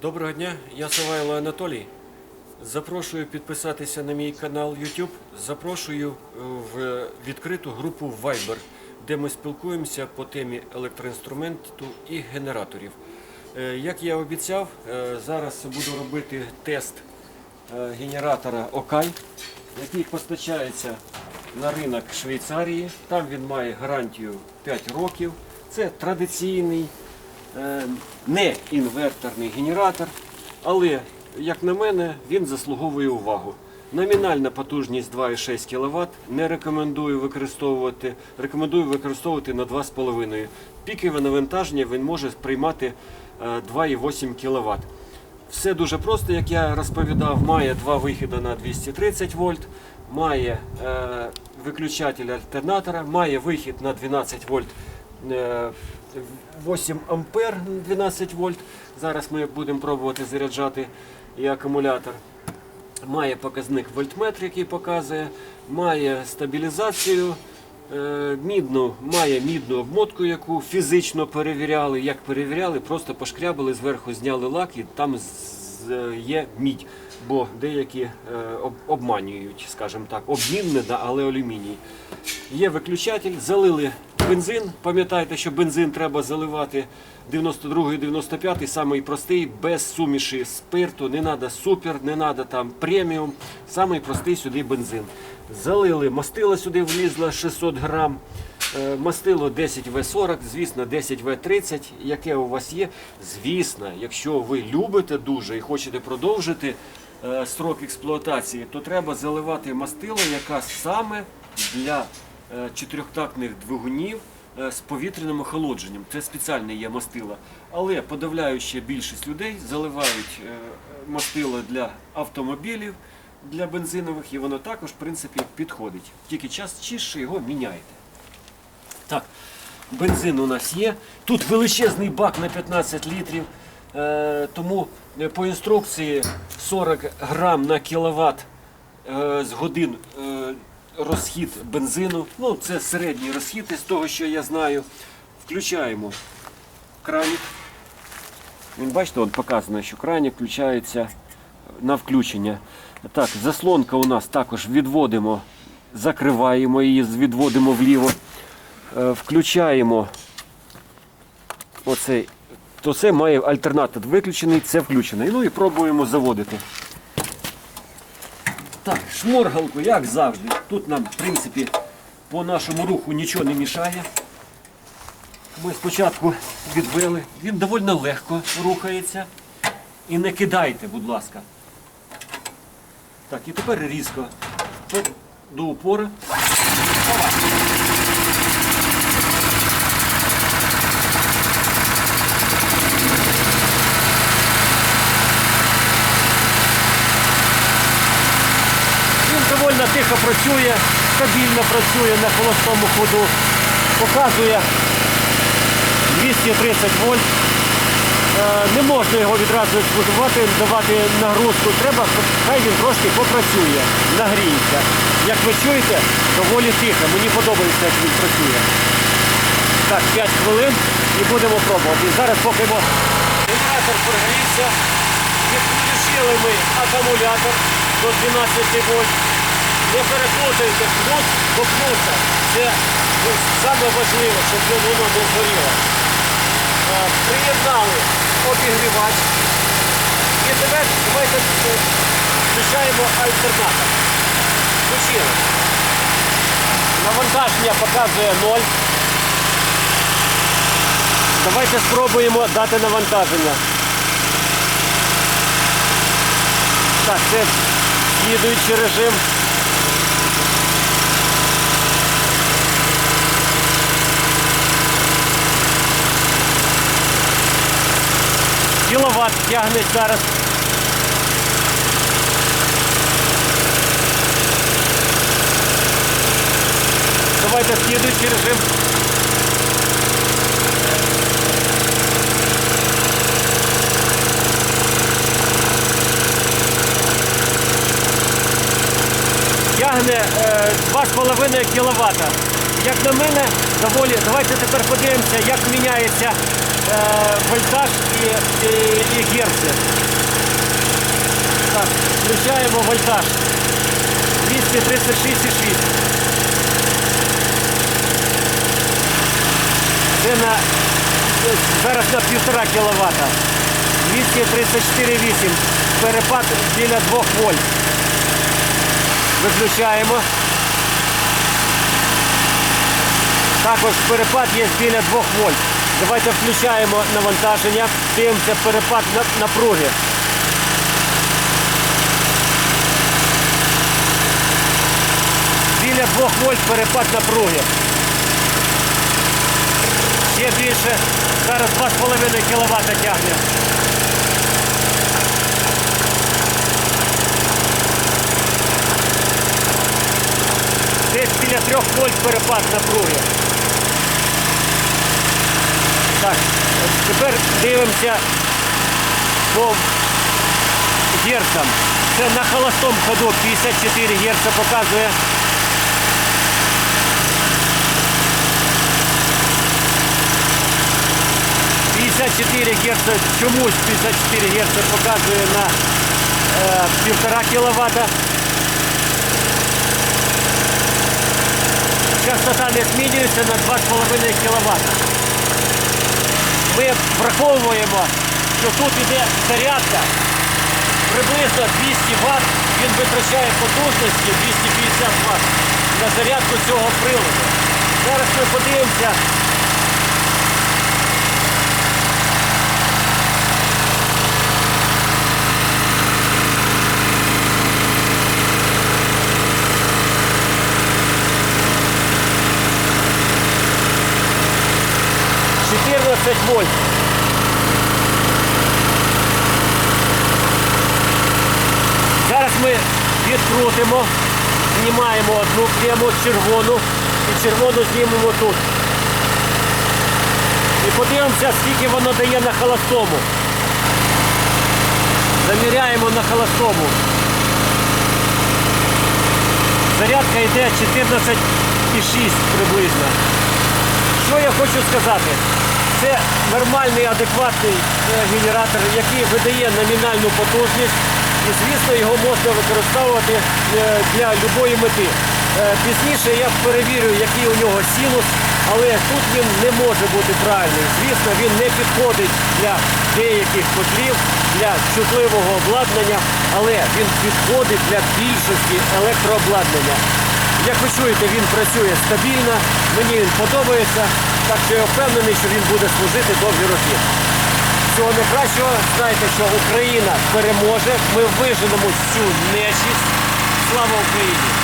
Доброго дня, я Савайло Анатолій. Запрошую підписатися на мій канал YouTube. Запрошую в відкриту групу Viber, де ми спілкуємося по темі електроінструменту і генераторів. Як я обіцяв, зараз буду робити тест генератора Окай, який постачається на ринок Швейцарії. Там він має гарантію 5 років. Це традиційний, не інверторний генератор, але, як на мене, він заслуговує увагу. Номінальна потужність 2,6 кВт, не рекомендую використовувати, рекомендую використовувати на 2,5. Пікове навантаження він може приймати 2,8 кВт. Все дуже просто, як я розповідав, має два вихіди на 230 вольт, має виключатель альтернатора, має вихід на 12 вольт, 8 ампер 12 вольт. Зараз ми будемо пробувати заряджати і акумулятор. Має показник вольтметр, який показує, має стабілізацію, має мідну обмотку, яку фізично перевіряли. Як перевіряли, просто пошкрябали, зверху зняли лак і там є мідь, бо деякі обманюють, скажімо так, обмінне, але алюміній. Є виключатель, залили бензин. Пам'ятайте, що бензин треба заливати 92-95, самий простий, без суміші спирту, не треба супер, не треба там преміум, самий простий сюди бензин. Залили, мастило сюди влізло 600 грам, мастило 10В40, звісно 10В30, яке у вас є. Звісно, якщо ви любите дуже і хочете продовжити строк експлуатації, то треба заливати мастило, яка саме для чотирьохтактних двигунів з повітряним охолодженням. Це спеціальне є мастило. Але подавляюча більшість людей заливають мастило для автомобілів, для бензинових, і воно також, в принципі, підходить. Тільки частіше його міняйте. Так, бензин у нас є. Тут величезний бак на 15 літрів, тому по інструкції 40 грам на кіловат з годин розхід бензину. Ну, це середній розхід із того, що я знаю. Включаємо краник. Він, бачите, от показано, що краник включається на включення. Так, заслонка у нас також відводимо, закриваємо її, відводимо вліво. Включаємо оцей, то це має альтернатор виключений, це включений. Ну і пробуємо заводити. Так, шморгалку, як завжди. Тут нам, в принципі, по нашому руху нічого не мішає. Ми спочатку відвели. Він доволі легко рухається. І не кидайте, будь ласка. Так, і тепер різко до упора. Доволі тихо працює, стабільно працює на холостому ходу, показує 230 вольт. Не можна його відразу експлуатувати, давати нагрузку, треба, хай він трошки попрацює, нагріється. Як ви чуєте, доволі тихо, мені подобається, як він працює. Так, 5 хвилин і будемо пробувати. І зараз поки генератор прогрівся, підключили ми акумулятор до 12 вольт. Не переплутайте плюс до плюса. Це саме важливе, щоб воно не згоріло. Приєднали обігрівач. І тепер давайте включаємо альтернатор. Включили. Навантаження показує 0. Давайте спробуємо дати навантаження. Так, це слідуючий режим. Кіловат тягне зараз. Давайте слідуючий режим. Тягне 2,5 кВт. Як на мене, доволі. Давайте тепер подивимося, як міняється вольтаж і герці. Так, включаємо вольтаж. 236,6. Це зараз на 1,5 кВт. 234,8. Перепад біля 2 вольт. Виключаємо. Також перепад є біля 2 вольт. Давайте включаємо навантаження. Дивимося перепад напруги. Біля 2 вольт перепад напруги. Ще більше. Зараз 2,5 кВт тягне. Десь біля 3 вольт перепад напруги. Так, тепер дивимося по герцам. Це на холостому ходу 54 Гц показує. Чомусь 54 Гц показує на 1,5 кВт. Частота не змінюється на 2,5 кВт. Ми враховуємо, що тут йде зарядка. Приблизно 200 Вт, він витрачає потужності 250 Вт на зарядку цього приладу. Зараз ми подивимося. Вольт. Зараз ми відкрутимо, знімаємо одну клему червону і червону знімемо тут. І подивимося, скільки воно дає на холостому. Заміряємо на холостому. Зарядка йде 14,6 приблизно. Що я хочу сказати? Це нормальний, адекватний генератор, який видає номінальну потужність. І, звісно, його можна використовувати для будь-якої мети. Пізніше я перевірю, який у нього синус, але тут він не може бути правильний. Звісно, він не підходить для деяких котлів, для чутливого обладнання, але він підходить для більшості електрообладнання. Як ви чуєте, він працює стабільно, мені він подобається, так що я впевнений, що він буде служити довгі роки. Всього найкращого, знайте, що Україна переможе, ми виженемо цю нечисть. Слава Україні!